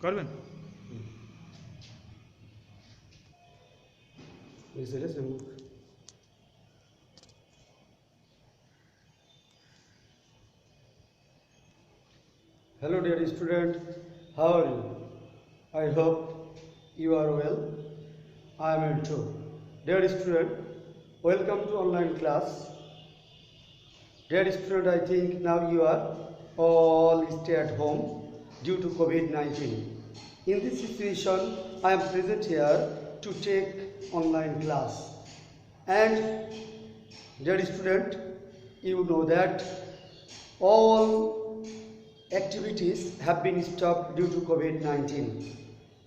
করবেন? Hello dear student, how are you? I hope you are well. I am well too. Dear student, welcome to online class. Dear student, I think now you are all stay at home due to COVID-19. In this situation, I am present here to take online class. And dear student, you know that all activities have been stopped due to COVID-19.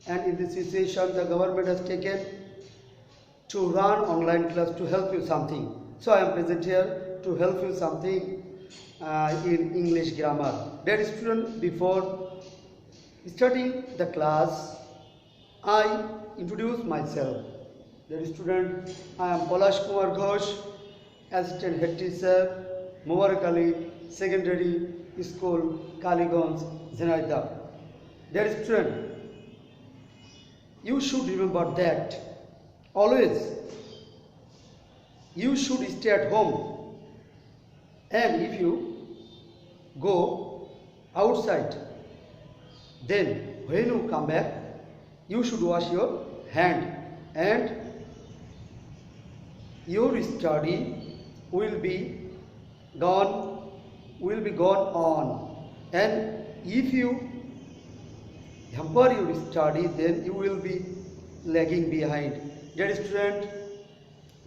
And in this situation, the government has taken to run online class to help you something. So I am present here to help you something in English grammar. Dear student, before starting the class, I introduce myself. Dear student, I am Palash Kumar Ghosh, Assistant Head Teacher, Mubarak Ali Secondary School, Kaliganj, Zenayta. Dear student, you should remember that always you should stay at home, and if you go outside, then when you come back you should wash your hand, and your study will be gone on. And if you hamper your study, then you will be lagging behind. Dear student,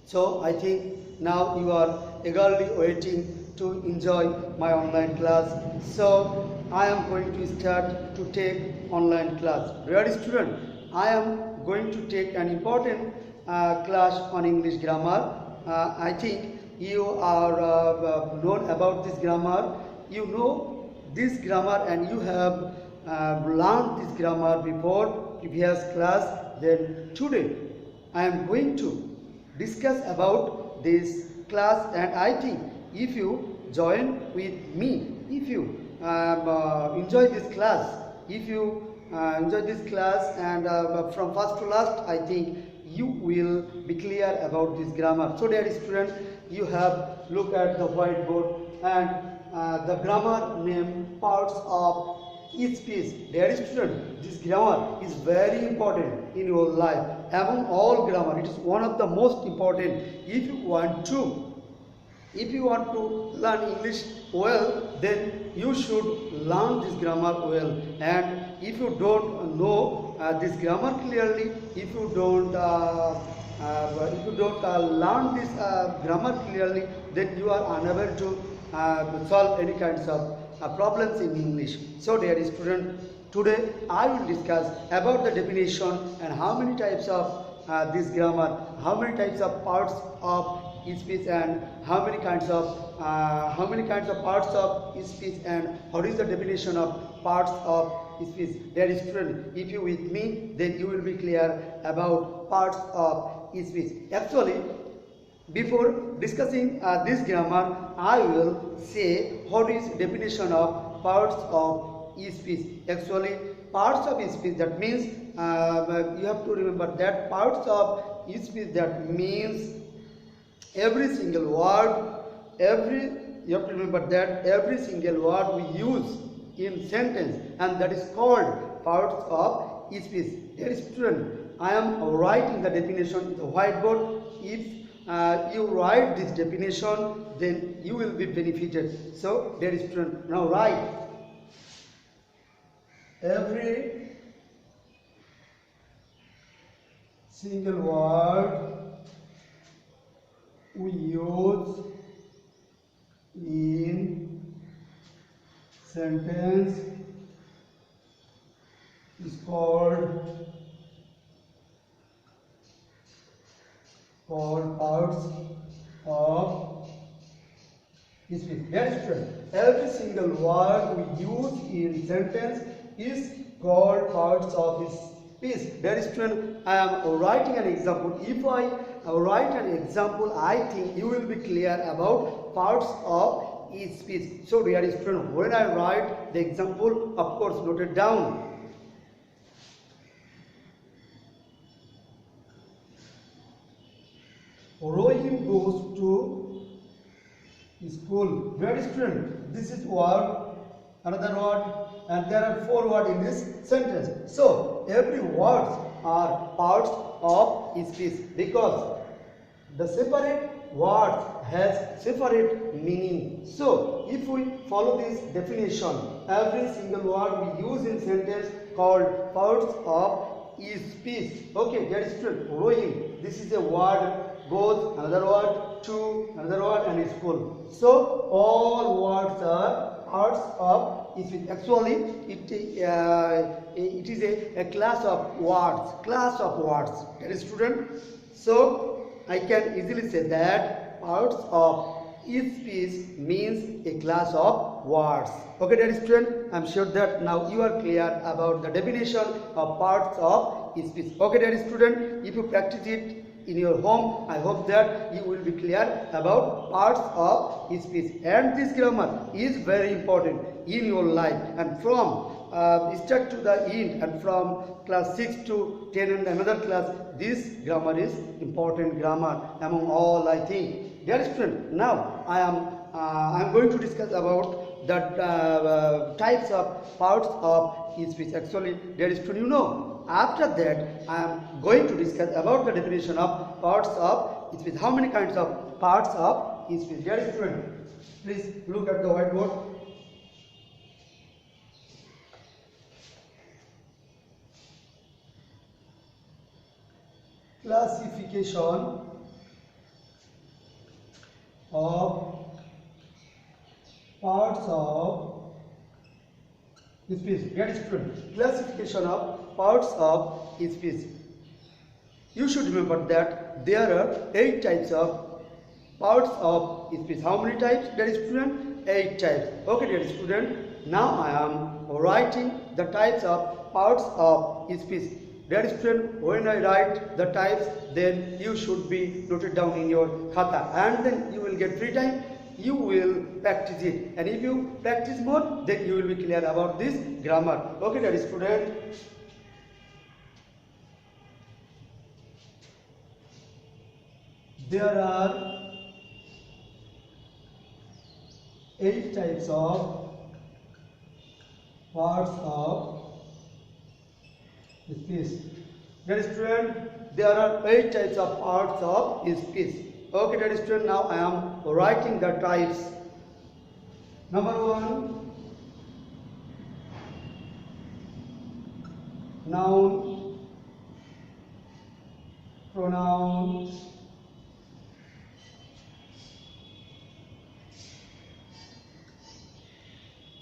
so I think now you are eagerly waiting to enjoy my online class. So I am going to start to take online class. Dear student, I am going to take an important class on English grammar. I think you are known about this grammar. You know this grammar and you have learned this grammar before previous class. Then today I am going to discuss about this class, and I think if you join with me, if you enjoy this class, and from first to last, I think you will be clear about this grammar. So dear student, you have look at the whiteboard and the grammar name parts of each piece. Dear student, this grammar is very important in your life. Among all grammar, it is one of the most important. If you want to learn English well, then you should learn this grammar well. And if you don't know this grammar clearly, if you don't learn this grammar clearly, then you are unable to solve any kinds of problems in English. So dear student, today I will discuss about the definition and how many types of this grammar, how many types of parts of each piece, and how many kinds of parts of each piece, and what is the definition of parts of each piece. Dear student, if you with me, then you will be clear about parts of each piece. Actually, before discussing this grammar, I will say what is definition of parts of each piece. Actually, parts of each piece, that means you have to remember that parts of each piece, that means every single word, you have to remember that every single word we use in sentence, and that is called parts of each piece. Dear student, I am writing the definition in the whiteboard. If you write this definition, then you will be benefited. So dear student, now write every single word we use in sentence is called parts of speech. Dear student, every single word we use in sentence is called parts of speech. Dear student, I am writing an example. If I write an example, I think you will be clear about parts of is speech. So dear student, when I write the example, of course note it down. Rohim goes to school. Dear student, this is word, another word, and there are 4 words in this sentence. So every words are parts of speech because the separate words has separate meaning. So if we follow this definition, every single word we use in sentence called parts of speech. Okay, dear student, Rohim, this is a word, goes, another word, to, another word, and school. So all words are parts of speech. Actually, it is a class of words, dear student. So I can easily say that parts of speech means a class of words. Okay, dear student, I am sure that now you are clear about the definition of parts of speech. Okay, dear student, if you practice it in your home, I hope that you will be clear about parts of speech. And this grammar is very important in your life, and from start to the end, and from class 6 to 10 and another class, this grammar is important grammar among all, I think. Dear student, now I am going to discuss about the types of parts of speech. Actually, dear student, you know, after that I am going to discuss about the definition of parts of speech. How many kinds of parts of speech? Dear student, please look at the whiteboard. Classification of parts of speech. Dear student, classification of parts of speech. You should remember that there are 8 types of parts of speech. How many types, dear student? 8 types. Okay, dear student, now I am writing the types of parts of speech. Dear student, when I write the types, then you should be noted down in your khata, and then you will get free time. You will practice it, and if you practice more, then you will be clear about this grammar. Okay, dear student. There are 8 types of parts of speech. Dear student, there are 8 types of parts of speech. Okay, dear student, now I am writing the types. Number 1, noun, pronoun,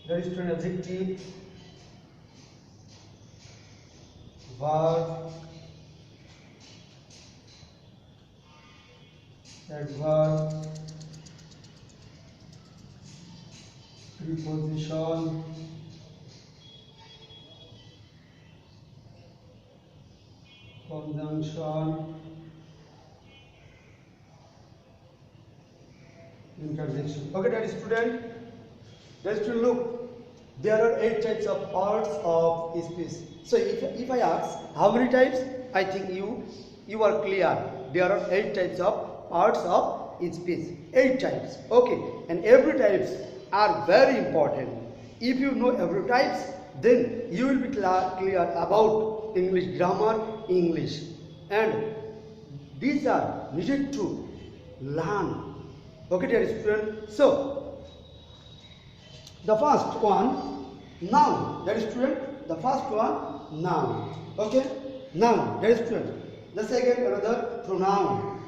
dear student, adjective, verb, adverb, preposition, conjunction, interjection. Okay, dear student. Dear student, look, there are 8 types of parts of speech. So if I ask how many types, I think you are clear. There are 8 types of parts of speech. 8 types. Okay, and every types are very important. If you know every types, then you will be clear about English grammar, English, and these are needed to learn. Okay, dear student. So the first one, noun. Dear student, the first one, noun. Okay, noun. Dear student. The second, another, pronoun.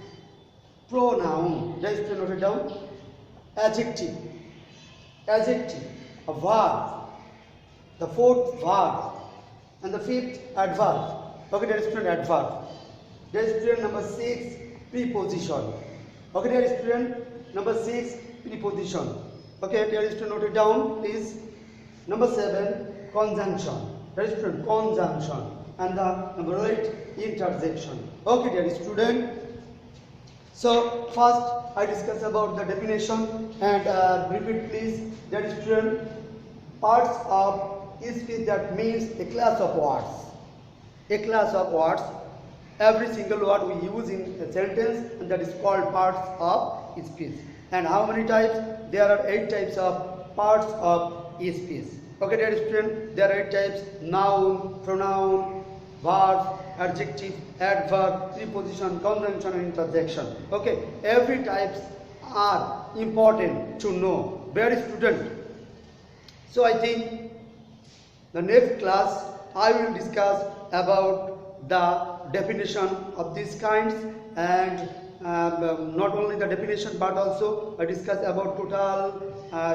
Pronoun. Dear student, note it down. Adjective. Adjective. A verb. The fourth, verb. And the fifth, adverb. Okay, dear student, adverb. Dear student, number 6, preposition. Okay, dear student, number 6, preposition. Okay, dear student, note it down, please. Number 7, conjunction. Dear student, conjunction. And the number 8, interjection. Okay, dear student. So first I discuss about the definition and repeat please. That is student, parts of speech, that means a class of words. A class of words. Every single word we use in a sentence, and that is called parts of speech. And how many types? There are 8 types of parts of speech. Okay, dear student, there are 8 types: noun, pronoun, verb, adjective, adverb, preposition, conjunction, and interjection. Okay, every types are important to know. Dear student, so I think the next class I will discuss about the definition of these kinds, and not only the definition but also I discuss about total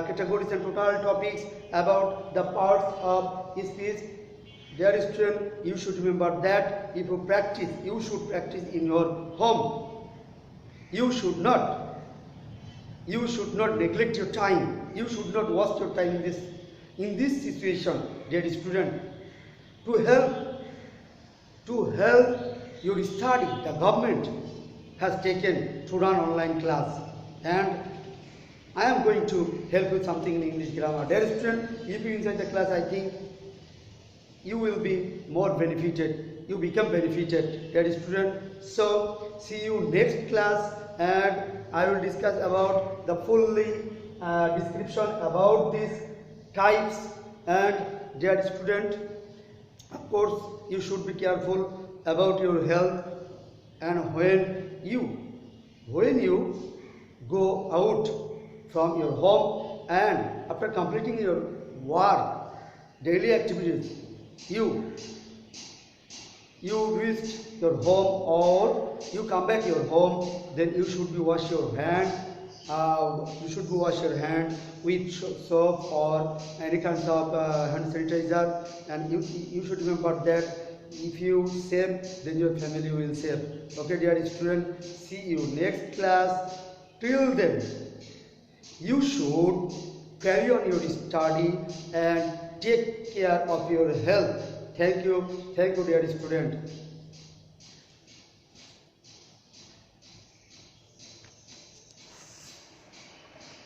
categories and total topics about the parts of speech. Dear student, you should remember that if you practice, you should practice in your home. You should not neglect your time. You should not waste your time in this situation, dear student. To help your study, the government has taken to run online class, and I am going to help you something in English grammar. Dear student, if you enjoy the class, I think you will be more benefited. You become benefited, dear student. So see you next class, and I will discuss about the fully description about these types. And dear student, of course, you should be careful about your health, and when you go out from your home and after completing your work, daily activities, you reach your home or you come back your home, then you should be wash your hand. You should wash your hand with soap or any kind of hand sanitizer, and you should remember that if you save, then your family will save. Okay, dear student, see you next class. Till then, you should carry on your study and take care of your health. Thank you, dear student.